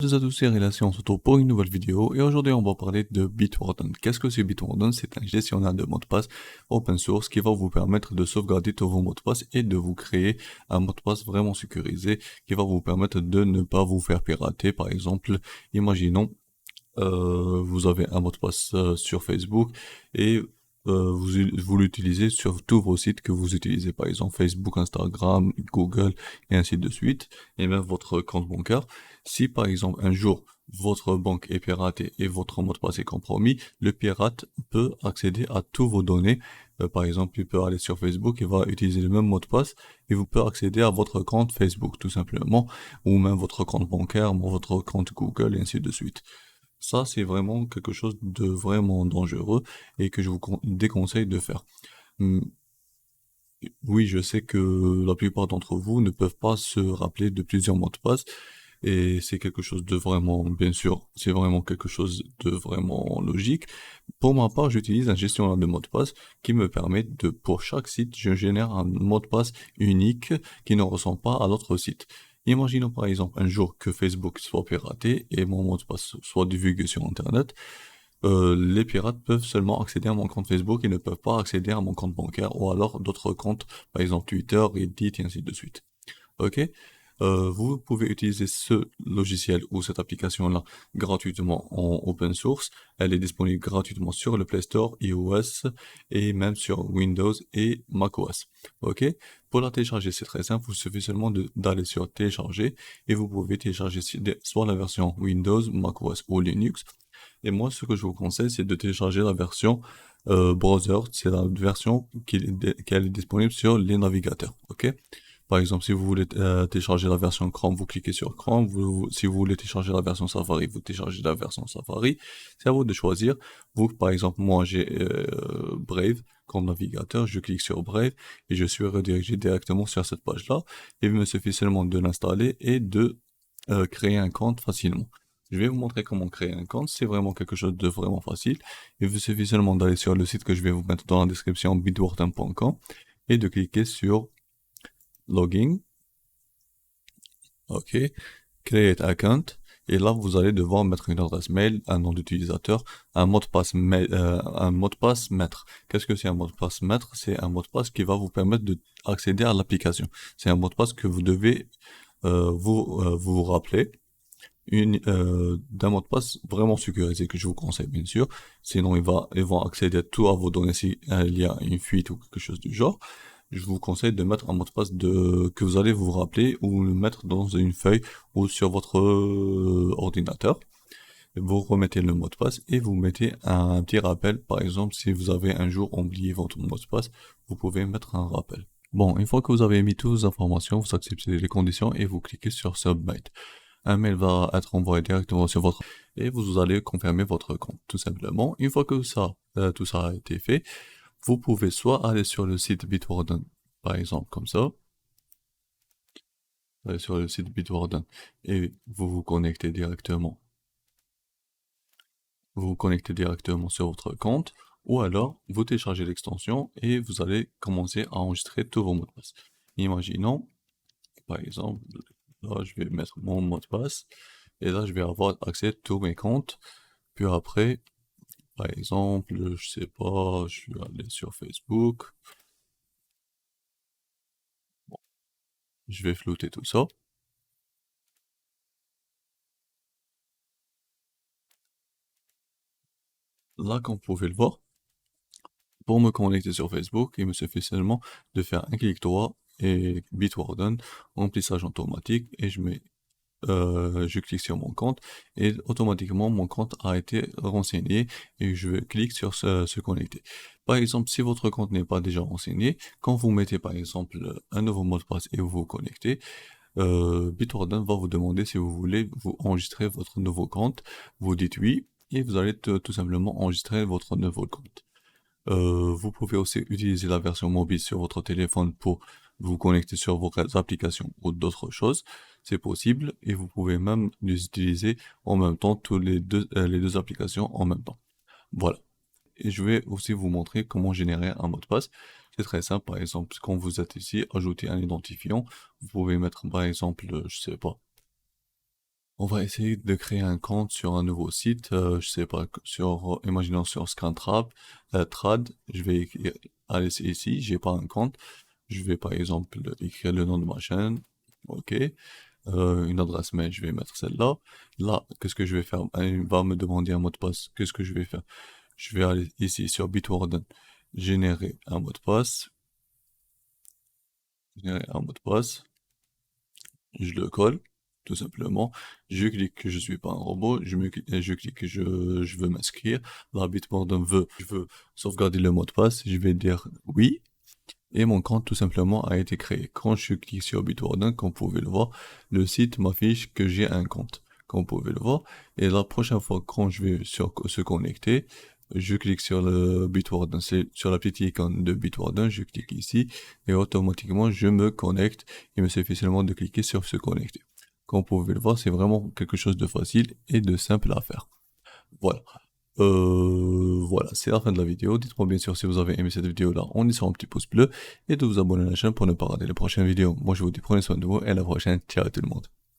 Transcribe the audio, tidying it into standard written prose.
Bonjour à tous, c'est Relation, on se retrouve pour une nouvelle vidéo et aujourd'hui on va parler de Bitwarden. Qu'est-ce que c'est Bitwarden? C'est un gestionnaire de mots de passe open source qui va vous permettre de sauvegarder tous vos mots de passe et de vous créer un mot de passe vraiment sécurisé qui va vous permettre de ne pas vous faire pirater. Par exemple, imaginons vous avez un mot de passe sur Facebook et vous l'utilisez sur tous vos sites que vous utilisez, par exemple Facebook, Instagram, Google et ainsi de suite, et même votre compte bancaire. Si par exemple un jour votre banque est piratée et votre mot de passe est compromis, le pirate peut accéder à tous vos données. Par exemple, il peut aller sur Facebook, il va utiliser le même mot de passe et vous peut accéder à votre compte Facebook tout simplement, ou même votre compte bancaire, votre compte Google et ainsi de suite. Ça, c'est vraiment quelque chose de vraiment dangereux et que je vous déconseille de faire. Hum, Oui, je sais que la plupart d'entre vous ne peuvent pas se rappeler de plusieurs mots de passe et c'est quelque chose de vraiment, bien sûr, c'est vraiment quelque chose de vraiment logique. Pour ma part, j'utilise un gestionnaire de mots de passe qui me permet de, pour chaque site, je génère un mot de passe unique qui ne ressemble pas à l'autre site. Imaginons par exemple un jour que Facebook soit piraté et mon mot de passe soit divulgué sur Internet. Les pirates peuvent seulement accéder à mon compte Facebook et ne peuvent pas accéder à mon compte bancaire ou alors d'autres comptes, par exemple Twitter, Reddit et ainsi de suite. Ok? Vous pouvez utiliser ce logiciel ou cette application-là gratuitement en open source. Elle est disponible gratuitement sur le Play Store, iOS et même sur Windows et macOS. Ok? Pour la télécharger, c'est très simple. Il suffit seulement d'aller sur télécharger et vous pouvez télécharger soit la version Windows, macOS ou Linux. Et moi, ce que je vous conseille, c'est de télécharger la version browser. C'est la version qui est disponible sur les navigateurs. Ok? Par exemple, si vous voulez télécharger la version Chrome, vous cliquez sur Chrome. Si vous voulez télécharger la version Safari, vous téléchargez la version Safari. C'est à vous de choisir. Vous, par exemple, moi, j'ai Brave comme navigateur. Je clique sur Brave et je suis redirigé directement sur cette page-là. Il me suffit seulement de l'installer et de créer un compte facilement. Je vais vous montrer comment créer un compte. C'est vraiment quelque chose de vraiment facile. Il vous suffit seulement d'aller sur le site que je vais vous mettre dans la description, bitwarden.com, et de cliquer sur Login. OK. Create account. Et là, vous allez devoir mettre une adresse mail, un nom d'utilisateur, un mot de passe un mot de passe maître. Qu'est-ce que c'est un mot de passe maître? C'est un mot de passe qui va vous permettre d'accéder à l'application. C'est un mot de passe que vous devez vous rappeler d'un mot de passe vraiment sécurisé que je vous conseille bien sûr. Sinon, ils vont accéder à tout à vos données si il y a une fuite ou quelque chose du genre. Je vous conseille de mettre un mot de passe que vous allez vous rappeler ou le mettre dans une feuille ou sur votre ordinateur. Vous remettez le mot de passe et vous mettez un petit rappel. Par exemple, si vous avez un jour oublié votre mot de passe, vous pouvez mettre un rappel. Bon, une fois que vous avez mis toutes les informations, vous acceptez les conditions et vous cliquez sur Submit. Un mail va être envoyé directement sur votre et vous allez confirmer votre compte tout simplement. Une fois que tout ça a été fait, vous pouvez soit aller sur le site Bitwarden, par exemple comme ça, aller sur le site Bitwarden et vous vous connectez directement sur votre compte, ou alors vous téléchargez l'extension et vous allez commencer à enregistrer tous vos mots de passe. Imaginons, par exemple, là je vais mettre mon mot de passe et là je vais avoir accès à tous mes comptes. Puis après, par exemple, je sais pas, je vais aller sur Facebook. Bon, je vais flouter tout ça. Là, comme vous pouvez le voir, pour me connecter sur Facebook, il me suffit seulement de faire un clic droit et Bitwarden, remplissage automatique, et je clique sur mon compte et automatiquement mon compte a été renseigné et je clique sur se connecter. Par exemple, si votre compte n'est pas déjà renseigné, quand vous mettez par exemple un nouveau mot de passe et vous vous connectez, Bitwarden va vous demander si vous voulez vous enregistrer votre nouveau compte. Vous dites oui et vous allez tout simplement enregistrer votre nouveau compte. Vous pouvez aussi utiliser la version mobile sur votre téléphone pour vous connecter sur vos applications ou d'autres choses. C'est possible et vous pouvez même les utiliser en même temps, les deux applications en même temps. Voilà. Et je vais aussi vous montrer comment générer un mot de passe. C'est très simple. Par exemple, quand vous êtes ici, ajouter un identifiant. Vous pouvez mettre par exemple, je sais pas, On va essayer de créer un compte sur un nouveau site, je sais pas, imaginons sur Scantrad, Trad, je vais aller ici, j'ai pas un compte, je vais par exemple écrire le nom de ma chaîne, ok, une adresse mail, je vais mettre celle-là. Là, qu'est-ce que je vais faire? Il va me demander un mot de passe, qu'est-ce que je vais faire? Je vais aller ici sur Bitwarden, générer un mot de passe, je le colle, tout simplement. Je clique que je suis pas un robot, je clique que je veux m'inscrire. La Bitwarden je veux sauvegarder le mot de passe, je vais dire oui. Et mon compte tout simplement a été créé. Quand je clique sur Bitwarden, comme vous pouvez le voir, le site m'affiche que j'ai un compte, comme vous pouvez le voir. Et la prochaine fois quand je vais se connecter, je clique sur le Bitwarden, c'est sur la petite icône de Bitwarden, je clique ici et automatiquement je me connecte. Il me suffit seulement de cliquer sur se connecter. Comme vous pouvez le voir, c'est vraiment quelque chose de facile et de simple à faire. Voilà. Voilà, c'est la fin de la vidéo. Dites-moi bien sûr si vous avez aimé cette vidéo-là en laissant un petit pouce bleu et de vous abonner à la chaîne pour ne pas rater les prochaines vidéos. Moi je vous dis prenez soin de vous et à la prochaine. Ciao tout le monde.